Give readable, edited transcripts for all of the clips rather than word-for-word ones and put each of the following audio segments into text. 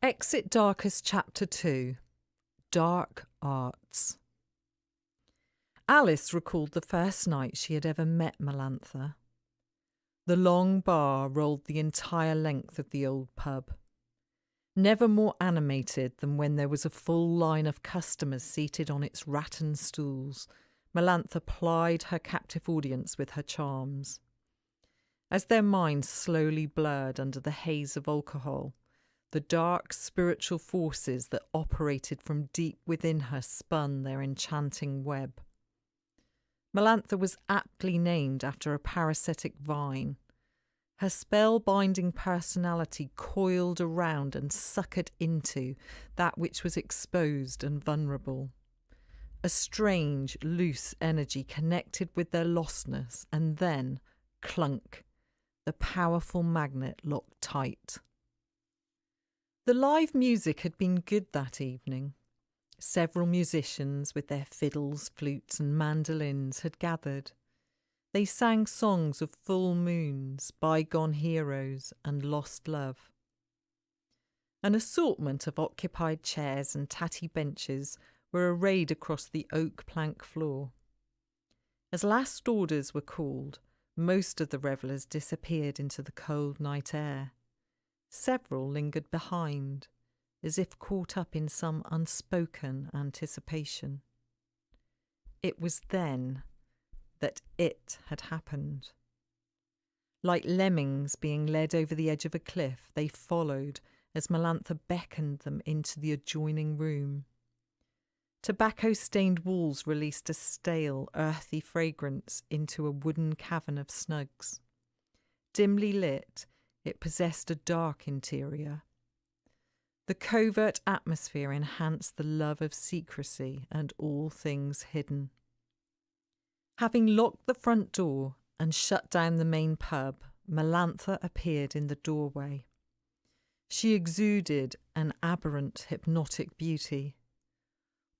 Exit Darcus Chapter 2. Dark Arts. Alice recalled the first night she had ever met Melantha. The long bar rolled the entire length of the old pub. Never more animated than when there was a full line of customers seated on its rattan stools, Melantha plied her captive audience with her charms. As their minds slowly blurred under the haze of alcohol, the dark spiritual forces that operated from deep within her spun their enchanting web. Melantha was aptly named after a parasitic vine. Her spell-binding personality coiled around and suckered into that which was exposed and vulnerable. A strange, loose energy connected with their lostness, and then, clunk, the powerful magnet locked tight. The live music had been good that evening. Several musicians with their fiddles, flutes and mandolins had gathered. They sang songs of full moons, bygone heroes and lost love. An assortment of occupied chairs and tatty benches were arrayed across the oak plank floor. As last orders were called, most of the revellers disappeared into the cold night air. Several lingered behind, as if caught up in some unspoken anticipation. It was then that it had happened. Like lemmings being led over the edge of a cliff, they followed as Melantha beckoned them into the adjoining room. Tobacco-stained walls released a stale, earthy fragrance into a wooden cavern of snugs. Dimly lit, it possessed a dark interior. The covert atmosphere enhanced the love of secrecy and all things hidden. Having locked the front door and shut down the main pub, Melantha appeared in the doorway. She exuded an aberrant, hypnotic beauty.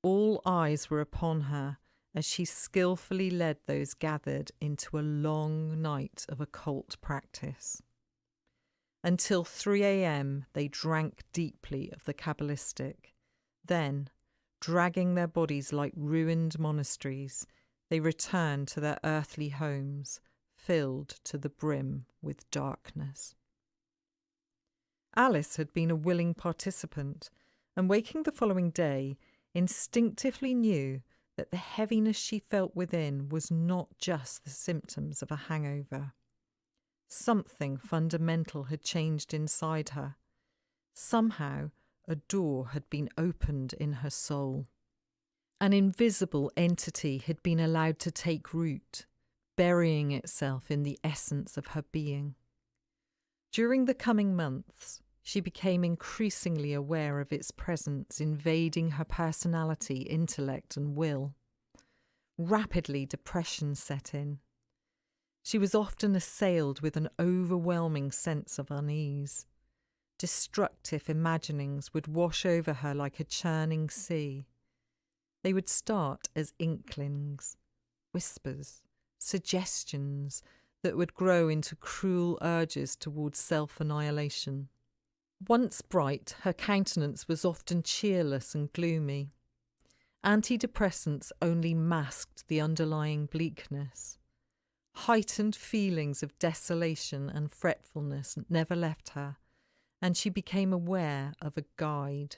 All eyes were upon her as she skillfully led those gathered into a long night of occult practice. Until 3 a.m. they drank deeply of the Kabbalistic. Then, dragging their bodies like ruined monasteries, they returned to their earthly homes, filled to the brim with darkness. Alice had been a willing participant, and waking the following day, instinctively knew that the heaviness she felt within was not just the symptoms of a hangover. Something fundamental had changed inside her. Somehow, a door had been opened in her soul. An invisible entity had been allowed to take root, burying itself in the essence of her being. During the coming months, she became increasingly aware of its presence invading her personality, intellect and will. Rapidly, depression set in. She was often assailed with an overwhelming sense of unease. Destructive imaginings would wash over her like a churning sea. They would start as inklings, whispers, suggestions that would grow into cruel urges towards self-annihilation. Once bright, her countenance was often cheerless and gloomy. Antidepressants only masked the underlying bleakness. Heightened feelings of desolation and fretfulness never left her, and she became aware of a guide,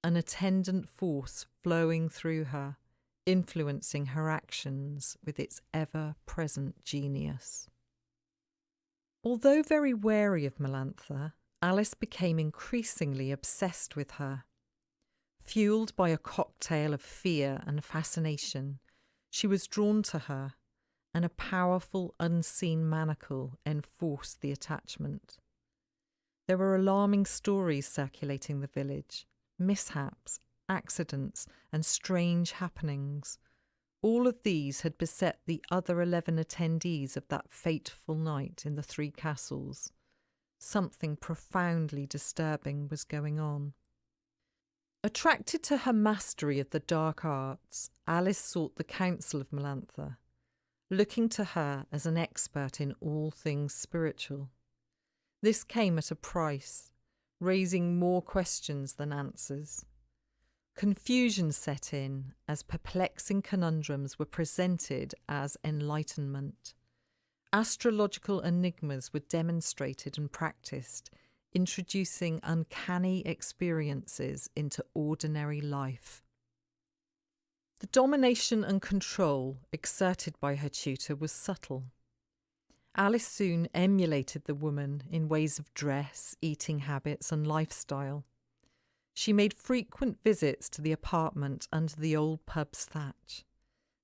an attendant force flowing through her, influencing her actions with its ever-present genius. Although very wary of Melantha, Alice became increasingly obsessed with her. Fueled by a cocktail of fear and fascination, she was drawn to her, and a powerful, unseen manacle enforced the attachment. There were alarming stories circulating the village, mishaps, accidents, and strange happenings. All of these had beset the other 11 attendees of that fateful night in the Three Castles. Something profoundly disturbing was going on. Attracted to her mastery of the dark arts, Alice sought the counsel of Melantha, looking to her as an expert in all things spiritual. This came at a price. raising more questions than answers. Confusion set in as perplexing conundrums were presented as enlightenment. Astrological enigmas were demonstrated and practiced, introducing uncanny experiences into ordinary life. The domination and control exerted by her tutor was subtle. Alice soon emulated the woman in ways of dress, eating habits, and lifestyle. She made frequent visits to the apartment under the old pub's thatch.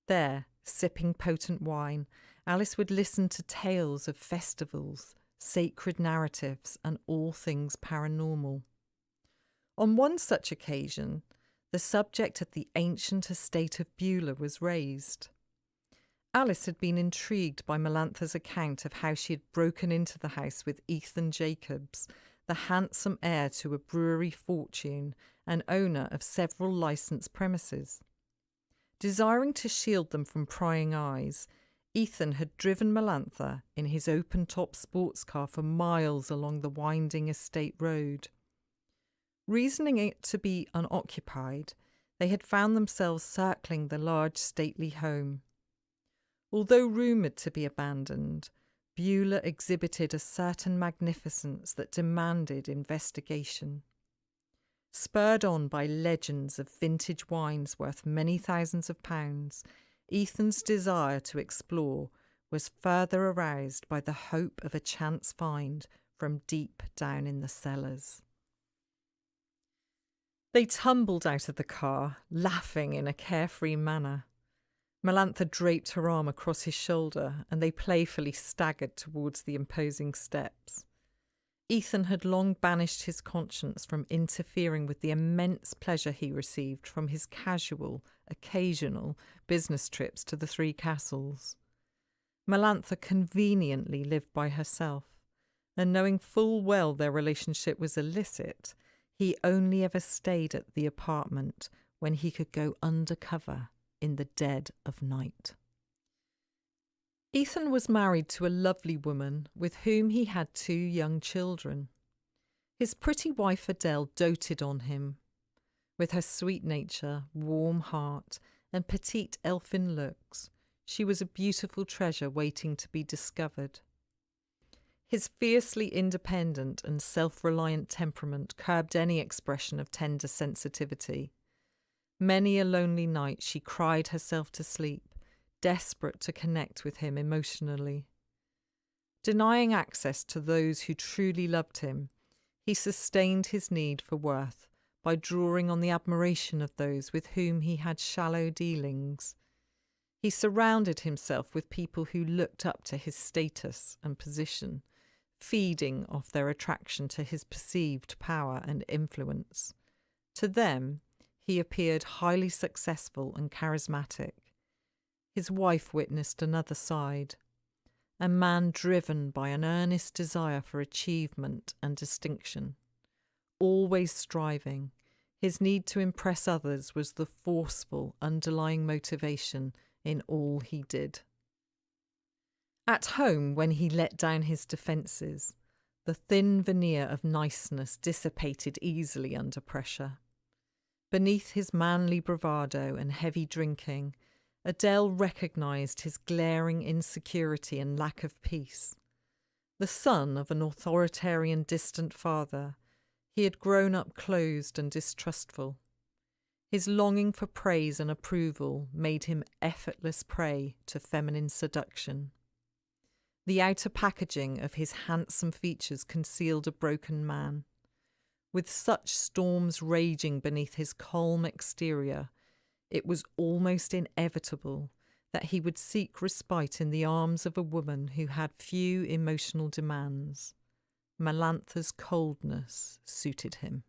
There, sipping potent wine, Alice would listen to tales of festivals, sacred narratives, and all things paranormal. On one such occasion, the subject of the ancient estate of Beulah was raised. Alice had been intrigued by Melantha's account of how she had broken into the house with Ethan Jacobs, the handsome heir to a brewery fortune and owner of several licensed premises. Desiring to shield them from prying eyes, Ethan had driven Melantha in his open-top sports car for miles along the winding estate road. Reasoning it to be unoccupied, they had found themselves circling the large stately home. Although rumoured to be abandoned, Beulah exhibited a certain magnificence that demanded investigation. Spurred on by legends of vintage wines worth many thousands of pounds, Ethan's desire to explore was further aroused by the hope of a chance find from deep down in the cellars. They tumbled out of the car, laughing in a carefree manner. Melantha draped her arm across his shoulder, and they playfully staggered towards the imposing steps. Ethan had long banished his conscience from interfering with the immense pleasure he received from his casual, occasional business trips to the Three Castles. Melantha conveniently lived by herself, and knowing full well their relationship was illicit, he only ever stayed at the apartment when he could go undercover in the dead of night. Ethan was married to a lovely woman with whom he had 2 young children. His pretty wife Adele doted on him. With her sweet nature, warm heart, and petite elfin looks, she was a beautiful treasure waiting to be discovered. His fiercely independent and self-reliant temperament curbed any expression of tender sensitivity. Many a lonely night she cried herself to sleep, desperate to connect with him emotionally. Denying access to those who truly loved him, he sustained his need for worth by drawing on the admiration of those with whom he had shallow dealings. He surrounded himself with people who looked up to his status and position, feeding off their attraction to his perceived power and influence. To them, he appeared highly successful and charismatic. His wife witnessed another side, a man driven by an earnest desire for achievement and distinction. Always striving, his need to impress others was the forceful underlying motivation in all he did. At home, when he let down his defences, the thin veneer of niceness dissipated easily under pressure. Beneath his manly bravado and heavy drinking, Adele recognised his glaring insecurity and lack of peace. The son of an authoritarian distant father, he had grown up closed and distrustful. His longing for praise and approval made him effortless prey to feminine seduction. The outer packaging of his handsome features concealed a broken man. With such storms raging beneath his calm exterior, it was almost inevitable that he would seek respite in the arms of a woman who had few emotional demands. Melantha's coldness suited him.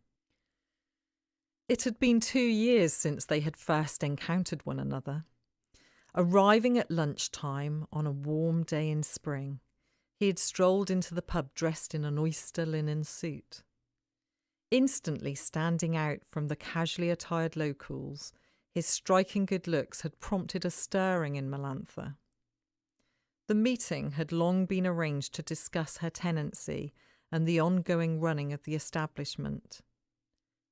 It had been 2 years since they had first encountered one another. Arriving at lunchtime on a warm day in spring, he had strolled into the pub dressed in an oyster linen suit. Instantly standing out from the casually attired locals, his striking good looks had prompted a stirring in Melantha. The meeting had long been arranged to discuss her tenancy and the ongoing running of the establishment.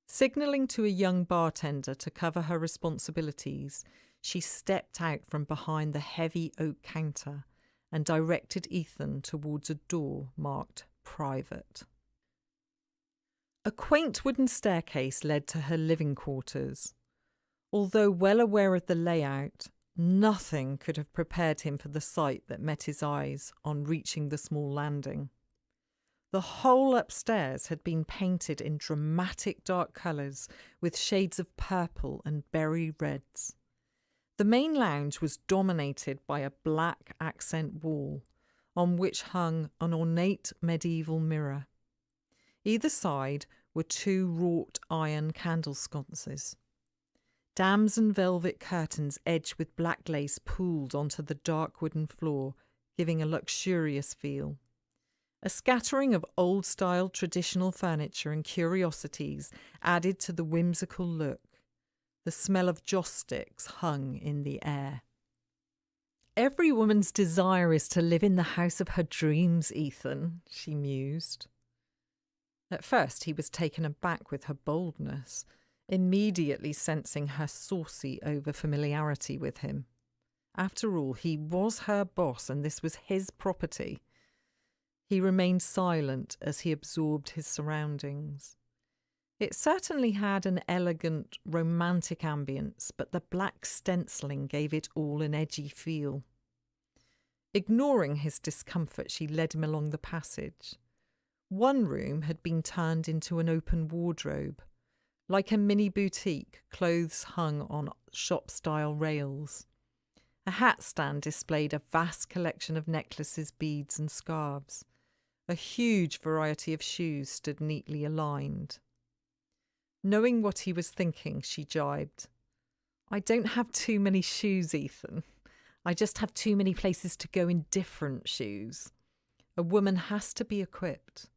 Signalling to a young bartender to cover her responsibilities, she stepped out from behind the heavy oak counter and directed Ethan towards a door marked private. A quaint wooden staircase led to her living quarters. Although well aware of the layout, nothing could have prepared him for the sight that met his eyes on reaching the small landing. The whole upstairs had been painted in dramatic dark colours with shades of purple and berry reds. The main lounge was dominated by a black accent wall on which hung an ornate medieval mirror. Either side were two wrought iron candle sconces. Damson velvet curtains edged with black lace pooled onto the dark wooden floor, giving a luxurious feel. A scattering of old-style traditional furniture and curiosities added to the whimsical look. The smell of joss sticks hung in the air. "Every woman's desire is to live in the house of her dreams, Ethan," she mused. At first he was taken aback with her boldness, immediately sensing her saucy over-familiarity with him. After all, he was her boss and this was his property. He remained silent as he absorbed his surroundings. It certainly had an elegant, romantic ambience, but the black stenciling gave it all an edgy feel. Ignoring his discomfort, she led him along the passage. One room had been turned into an open wardrobe. Like a mini boutique, clothes hung on shop-style rails. A hat stand displayed a vast collection of necklaces, beads and scarves. A huge variety of shoes stood neatly aligned. Knowing what he was thinking, she jibed. "I don't have too many shoes, Ethan. I just have too many places to go in different shoes. A woman has to be equipped."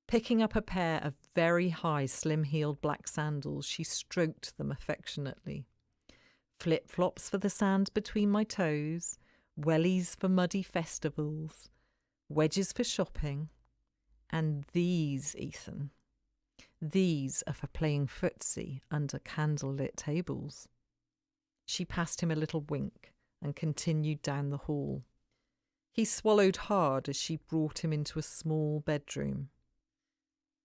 Picking up a pair of very high, slim-heeled black sandals, she stroked them affectionately. "Flip-flops for the sand between my toes, wellies for muddy festivals, wedges for shopping, and these, Ethan. These are for playing footsie under candlelit tables." She passed him a little wink and continued down the hall. He swallowed hard as she brought him into a small bedroom.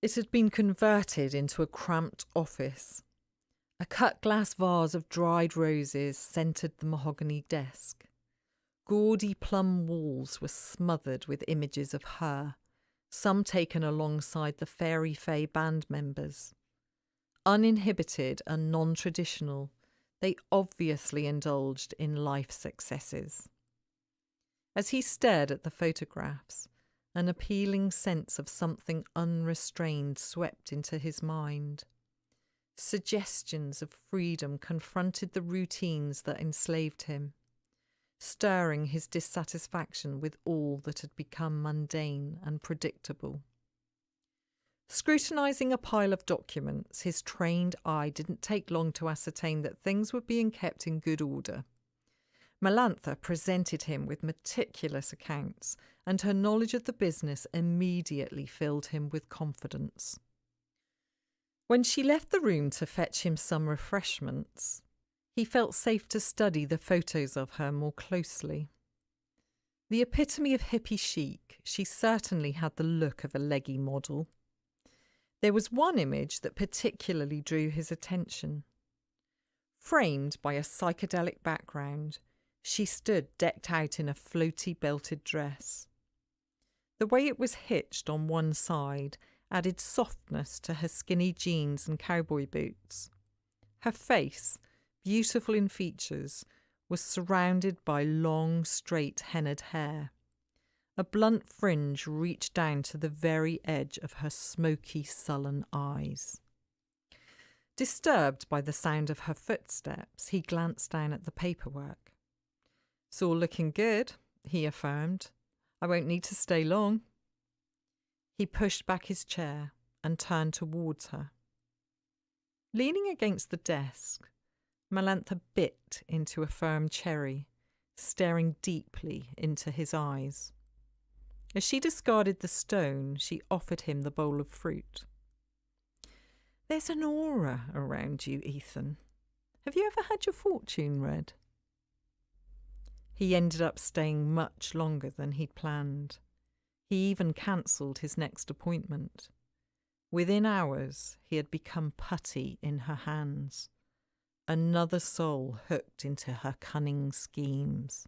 It had been converted into a cramped office. A cut-glass vase of dried roses centred the mahogany desk. Gaudy plum walls were smothered with images of her, some taken alongside the Fairy Fae band members. Uninhibited and non-traditional, they obviously indulged in life's excesses. As he stared at the photographs, an appealing sense of something unrestrained swept into his mind. Suggestions of freedom confronted the routines that enslaved him, stirring his dissatisfaction with all that had become mundane and predictable. Scrutinising a pile of documents, his trained eye didn't take long to ascertain that things were being kept in good order. Melantha presented him with meticulous accounts, and her knowledge of the business immediately filled him with confidence. When she left the room to fetch him some refreshments, he felt safe to study the photos of her more closely. The epitome of hippie chic, she certainly had the look of a leggy model. There was one image that particularly drew his attention. Framed by a psychedelic background, she stood decked out in a floaty belted dress. The way it was hitched on one side added softness to her skinny jeans and cowboy boots. Her face, beautiful in features, was surrounded by long, straight, hennaed hair. A blunt fringe reached down to the very edge of her smoky, sullen eyes. Disturbed by the sound of her footsteps, he glanced down at the paperwork. "It's all looking good," he affirmed. "I won't need to stay long." He pushed back his chair and turned towards her. Leaning against the desk, Melantha bit into a firm cherry, staring deeply into his eyes. As she discarded the stone, she offered him the bowl of fruit. "There's an aura around you, Ethan. Have you ever had your fortune read?" He ended up staying much longer than he'd planned. He even cancelled his next appointment. Within hours, he had become putty in her hands. Another soul hooked into her cunning schemes.